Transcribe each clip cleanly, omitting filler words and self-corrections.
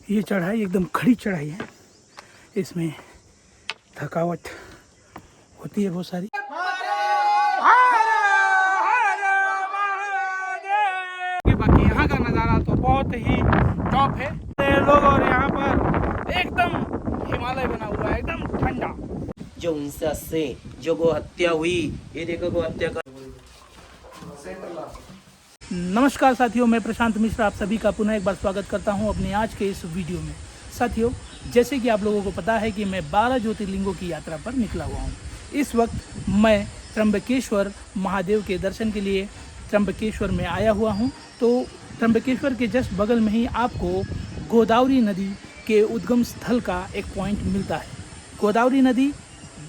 ये चढ़ाई एकदम खड़ी चढ़ाई है, इसमें थकावट होती है बहुत सारी। बाकी यहाँ का नज़ारा तो बहुत ही टॉप है लोग, और यहाँ पर एकदम हिमालय बना हुआ है, एकदम ठंडा। जो उनसे जो गो हत्या हुई, ये देखो गो हत्या कर। नमस्कार साथियों, मैं प्रशांत मिश्रा आप सभी का पुनः एक बार स्वागत करता हूं अपने आज के इस वीडियो में। साथियों, जैसे कि आप लोगों को पता है कि मैं 12 ज्योतिर्लिंगों की यात्रा पर निकला हुआ हूं। इस वक्त मैं त्र्यंबकेश्वर महादेव के दर्शन के लिए त्र्यंबकेश्वर में आया हुआ हूं। तो त्र्यंबकेश्वर के जस्ट बगल में ही आपको गोदावरी नदी के उद्गम स्थल का एक पॉइंट मिलता है। गोदावरी नदी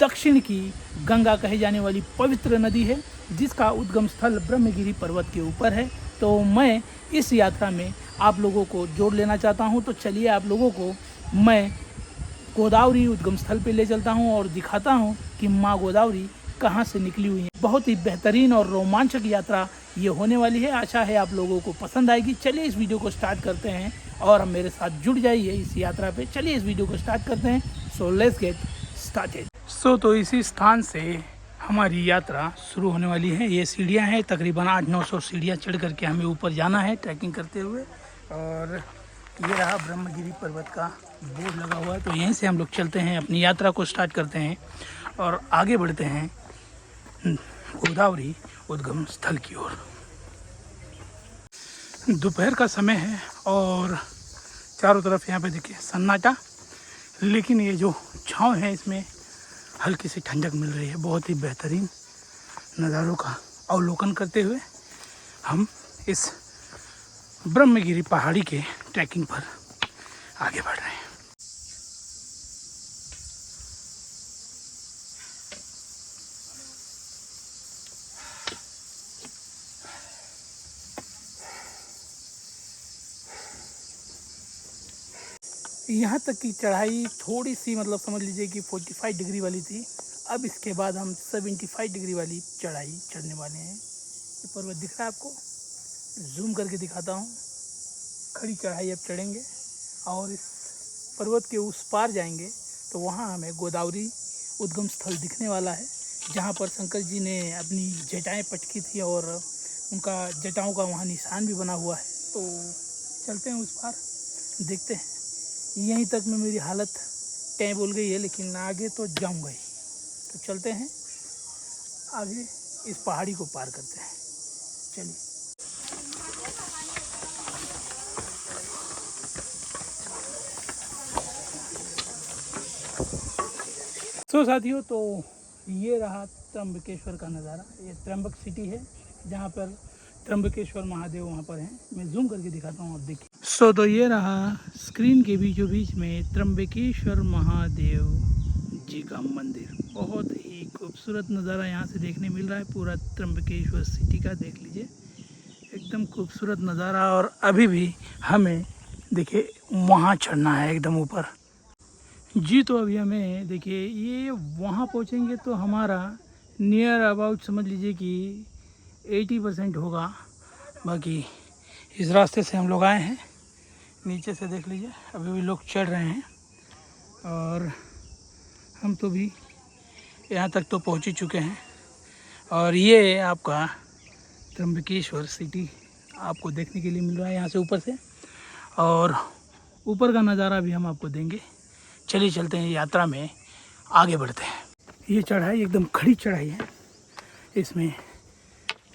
दक्षिण की गंगा कहे जाने वाली पवित्र नदी है, जिसका उद्गम स्थल ब्रह्मगिरी पर्वत के ऊपर है। तो मैं इस यात्रा में आप लोगों को जोड़ लेना चाहता हूं। तो चलिए आप लोगों को मैं गोदावरी उद्गम स्थल पे ले चलता हूं और दिखाता हूं कि माँ गोदावरी कहां से निकली हुई है। बहुत ही बेहतरीन और रोमांचक यात्रा ये होने वाली है। आशा है आप लोगों को पसंद आएगी। चलिए इस वीडियो को स्टार्ट करते हैं और हम मेरे साथ जुड़ जाइए इस यात्रा पे। चलिए इस वीडियो को स्टार्ट करते हैं। So let's get started. तो इसी स्थान से हमारी यात्रा शुरू होने वाली है। ये सीढ़ियाँ हैं, तकरीबन 800-900 सीढ़ियाँ चढ़ करके हमें ऊपर जाना है ट्रैकिंग करते हुए। और ये रहा ब्रह्मगिरी पर्वत का बोर्ड लगा हुआ है। तो यहीं से हम लोग चलते हैं, अपनी यात्रा को स्टार्ट करते हैं और आगे बढ़ते हैं गोदावरी उद्गम स्थल की ओर। दोपहर का समय है और चारों तरफ यहाँ पे देखिए सन्नाटा, लेकिन ये जो छाँव है इसमें हल्की सी ठंडक मिल रही है। बहुत ही बेहतरीन नज़ारों का अवलोकन करते हुए हम इस ब्रह्मगिरी पहाड़ी के ट्रैकिंग पर आगे बढ़ रहे हैं। यहाँ तक की चढ़ाई थोड़ी सी समझ लीजिए कि 45 डिग्री वाली थी। अब इसके बाद हम 75 डिग्री वाली चढ़ाई चढ़ने वाले हैं। ये पर्वत दिख रहा है आपको, जूम करके दिखाता हूँ। खड़ी चढ़ाई अब चढ़ेंगे और इस पर्वत के उस पार जाएंगे तो वहाँ हमें गोदावरी उद्गम स्थल दिखने वाला है, जहाँ पर शंकर जी ने अपनी जटाएँ पटकी थी और उनका जटाओं का वहाँ निशान भी बना हुआ है। तो चलते हैं उस पार, देखते हैं। यहीं तक में मेरी हालत तय बोल गई है, लेकिन आगे तो जाऊंगा ही। तो चलते हैं आगे, इस पहाड़ी को पार करते हैं। चलिए। तो साथियों, तो ये रहा त्र्यंबकेश्वर का नज़ारा। ये त्र्यंबक सिटी है, जहाँ पर त्र्यंबकेश्वर महादेव वहाँ पर हैं। मैं जूम करके दिखाता हूँ, आप देखिए। तो ये रहा स्क्रीन के बीचों बीच में त्र्यंबकेश्वर महादेव जी का मंदिर। बहुत ही खूबसूरत नज़ारा यहाँ से देखने मिल रहा है। पूरा त्र्यंबकेश्वर सिटी का देख लीजिए, एकदम खूबसूरत नज़ारा। और अभी भी हमें देखिए वहाँ चढ़ना है एकदम ऊपर जी। तो अभी हमें देखिए ये वहाँ पहुँचेंगे तो हमारा नियर अबाउट समझ लीजिए कि 80% होगा। बाकी इस रास्ते से हम लोग आए हैं, नीचे से देख लीजिए अभी भी लोग चढ़ रहे हैं और हम तो भी यहाँ तक तो पहुँच ही चुके हैं। और ये आपका त्र्यंबकेश्वर सिटी आपको देखने के लिए मिल रहा है यहाँ से ऊपर से, और ऊपर का नज़ारा भी हम आपको देंगे। चलिए चलते हैं, यात्रा में आगे बढ़ते हैं। ये चढ़ाई एकदम खड़ी चढ़ाई है, इसमें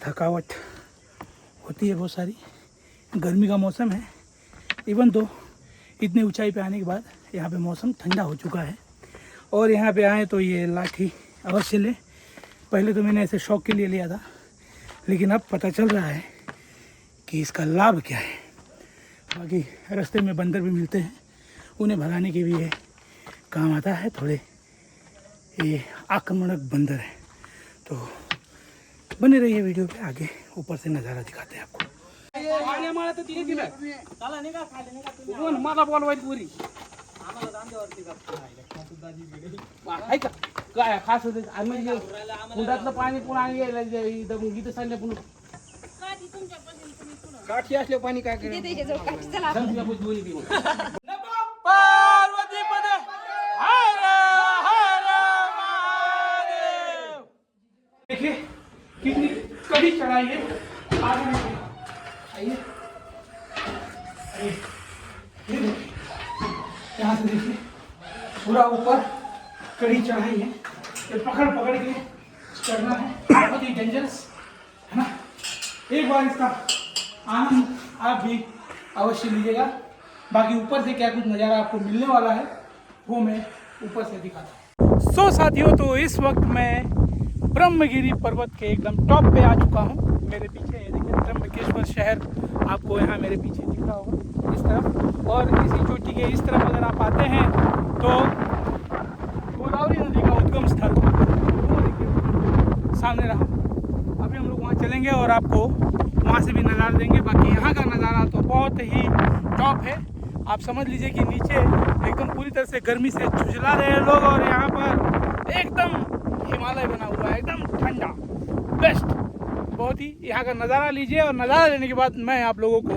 थकावट होती है बहुत सारी। गर्मी का मौसम है, इवन तो इतनी ऊंचाई पे आने के बाद यहाँ पे मौसम ठंडा हो चुका है। और यहाँ पे आए तो ये लाठी अवश्य लें। पहले तो मैंने ऐसे शौक के लिए लिया था, लेकिन अब पता चल रहा है कि इसका लाभ क्या है। बाकी रास्ते में बंदर भी मिलते हैं, उन्हें भगाने के भी ये काम आता है। थोड़े ये आक्रामक बंदर है। तो बने रहिए वीडियो पे, आगे ऊपर से नज़ारा दिखाते हैं आपको। पाणी पुन्हा गीत सांगले पुन्हा काठी असले पाणी काय ये देखिए, यहाँ से देखिए पूरा ऊपर कड़ी चढ़ाई है, ये पकड़ पकड़ के चढ़ना है, बहुत ही डेंजरस है ना। एक बार इसका आनंद आप भी अवश्य लीजिएगा। बाकी ऊपर से क्या कुछ नज़ारा आपको मिलने वाला है वो मैं ऊपर से दिखाता हूँ। सो साथियों, तो इस वक्त मैं ब्रह्मगिरी पर्वत के एकदम टॉप पे आ चुका हूँ। मेरे पीछे ये देखिए त्र्यंबकेश्वर शहर आपको यहाँ मेरे पीछे दिख रहा होगा इस तरफ, और इसी चोटी के इस तरफ अगर आप आते हैं तो गोदावरी नदी का उद्गम स्थल वो देखिए सामने रहा। अभी हम लोग वहाँ चलेंगे और आपको वहाँ से भी नज़ारा देंगे। बाकी यहाँ का नज़ारा तो बहुत ही टॉप है। आप समझ लीजिए कि नीचे एकदम पूरी तरह से गर्मी से झुझला रहे हैं लोग, और यहाँ पर एकदम हिमालय बना हुआ है, एकदम ठंडा, बेस्ट। बहुत ही यहाँ का नज़ारा लीजिए, और नज़ारा लेने के बाद मैं आप लोगों को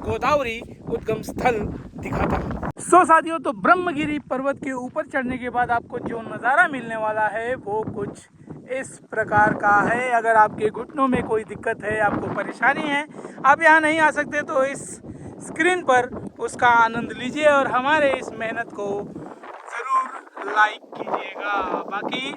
गोदावरी उद्गम स्थल दिखाता हूँ। सो साथियों, तो ब्रह्मगिरी पर्वत के ऊपर चढ़ने के बाद आपको जो नज़ारा मिलने वाला है वो कुछ इस प्रकार का है। अगर आपके घुटनों में कोई दिक्कत है, आपको परेशानी है, आप यहाँ नहीं आ सकते, तो इस स्क्रीन पर उसका आनंद लीजिए और हमारे इस मेहनत को ज़रूर लाइक कीजिएगा। बाकी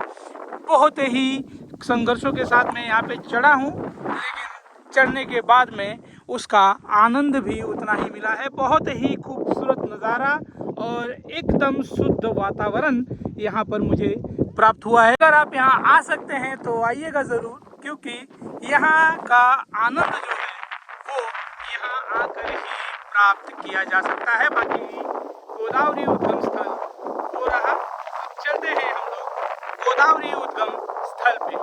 बहुत ही संघर्षों के साथ मैं यहाँ पे चढ़ा हूँ, लेकिन चढ़ने के बाद में उसका आनंद भी उतना ही मिला है। बहुत ही खूबसूरत नज़ारा और एकदम शुद्ध वातावरण यहाँ पर मुझे प्राप्त हुआ है। अगर आप यहाँ आ सकते हैं तो आइएगा ज़रूर, क्योंकि यहाँ का आनंद जो है वो यहाँ आकर ही प्राप्त किया जा सकता है। बाकी गोदावरी उद्गम स्थल हो रहा, तो चलते हैं हम लोग गोदावरी उद्गम स्थल पे।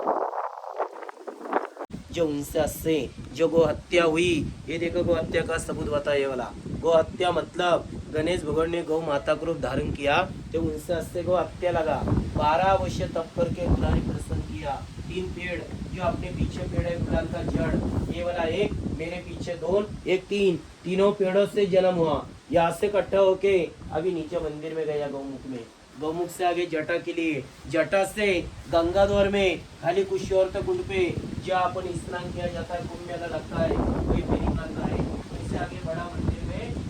जो उनसे से जो गो हत्या हुई, ये देखो गो हत्या का सबूत बताया ये वाला। गो हत्या मतलब गणेश भगवान ने गौ माता को रूप धारण किया, तो उनसे से गो हत्या लगा। 12 वर्ष तप करके गुलारी प्रसन्न किया। 3 पेड़ जो अपने पीछे पेड़ है गुलाल का जड़, ये वाला 1, मेरे पीछे 2, 1 3, तीनों पेड़ों से जन्म हुआ। यहाँ से इकट्ठा होके अभी नीचे मंदिर में गया गौमुख में। गौमुख से आगे जटा के लिए, जटा से गंगा द्वार में खाली कुछ और तक कुंड पे जहाँ अपन स्नान किया जाता है, कुंभ मेला लगता है, कोई फेरी निकलता है। इससे आगे बड़ा मंदिर में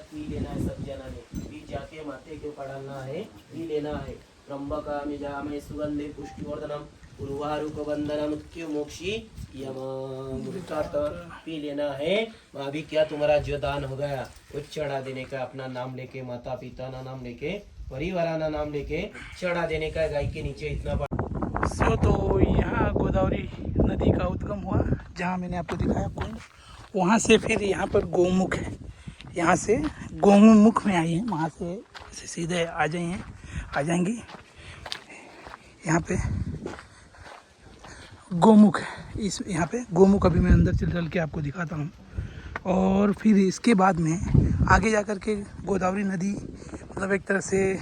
पी लेना है, सब जना ने पी जाके माथे के पढ़ाना है, पी लेना है। त्र्यंबकामि जामहे सुगंधे पुष्टिवर्धनम उर्वारुकबंधनम मृत्यु मोक्षी यमामृतात् पी लेना है। अभी क्या तुम्हारा जो दान हो गया वो चढ़ा देने का, अपना नाम लेके, माता पिता ना नाम लेके, परिवार ना नाम लेके चढ़ा देने का। गाय के नीचे इतना सो तो यहाँ गोदावरी नदी का उद्गम हुआ, जहाँ मैंने आपको दिखाया कुंड, वहाँ से फिर यहाँ पर गौमुख है। यहाँ से गौमुख में आई है, वहाँ से सीधे आ जाएंगे। यहाँ पे गौमुख है, इस यहाँ पे गौमुख अभी मैं अंदर चल के आपको दिखाता हूँ। और फिर इसके बाद में आगे जा कर के गोदावरी नदी मतलब एक तरह से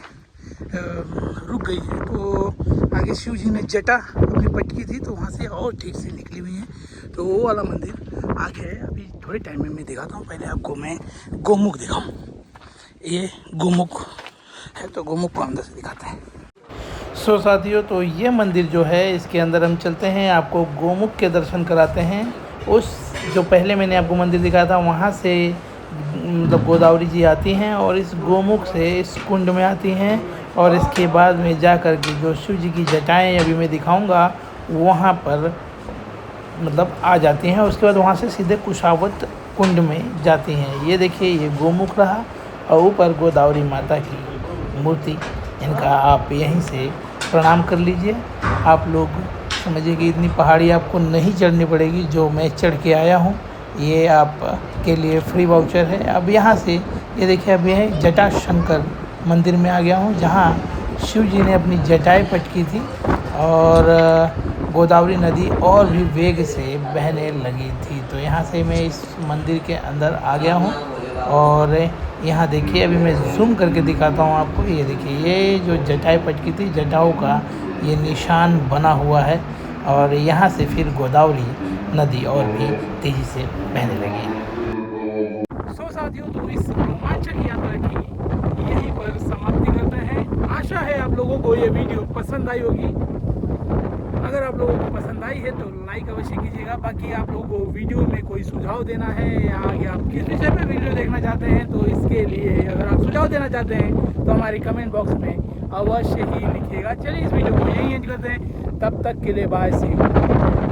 रुक गई है, तो आगे शिव जी ने जटा अपनी पटकी थी, तो वहाँ से और ठीक से निकली हुई है, तो वो वाला मंदिर आगे है। अभी थोड़े टाइम में मैं दिखाता हूँ, पहले आपको मैं गौमुख दिखाऊँ। ये गौमुख है, तो गौमुख को अंदर से दिखाते हैं। सो साथियों, तो ये मंदिर जो है इसके अंदर हम चलते हैं, आपको गौमुख के दर्शन कराते हैं। उस जो पहले मैंने आपको मंदिर दिखाया था वहाँ से मतलब गोदावरी जी आती हैं और इस गौमुख से इस कुंड में आती हैं, और इसके बाद में जा कर के जो शिव जी की जटाएँ अभी मैं दिखाऊंगा वहाँ पर मतलब आ जाती हैं। उसके बाद वहाँ से सीधे कुशावत कुंड में जाती हैं। ये देखिए, ये गौमुख रहा और ऊपर गोदावरी माता की मूर्ति, इनका आप यहीं से प्रणाम कर लीजिए। आप लोग समझिए कि इतनी पहाड़ी आपको नहीं चढ़नी पड़ेगी जो मैं चढ़ के आया हूँ, ये आप के लिए फ्री वाउचर है। अब यहाँ से ये देखिए, अब यह जटा शंकर मंदिर में आ गया हूँ, जहाँ शिव जी ने अपनी जटाएँ पटकी थी और गोदावरी नदी और भी वेग से बहने लगी थी। तो यहाँ से मैं इस मंदिर के अंदर आ गया हूँ, और यहाँ देखिए अभी मैं जूम करके दिखाता हूँ आपको। ये देखिए, ये जो जटाएँ पटकी थी, जटाओं का ये निशान बना हुआ है, और यहाँ से फिर गोदावरी नदी और भी तेज़ी से बहने लगी। सो साथियों, तो इस रोमांचक यात्रा की यहीं पर समाप्ति करते हैं। आशा है आप लोगों को ये वीडियो पसंद आई होगी। अगर आप लोगों को पसंद आई है तो लाइक अवश्य कीजिएगा। बाकी आप लोगों को वीडियो में कोई सुझाव देना है या आगे आप किस विषय पे वीडियो देखना चाहते हैं तो इसके लिए अगर आप सुझाव देना चाहते हैं तो हमारे कमेंट बॉक्स में अवश्य ही लिखिएगा। चलिए इस वीडियो को यहीं एंड करते हैं, तब तक के लिए बाय, सी यू।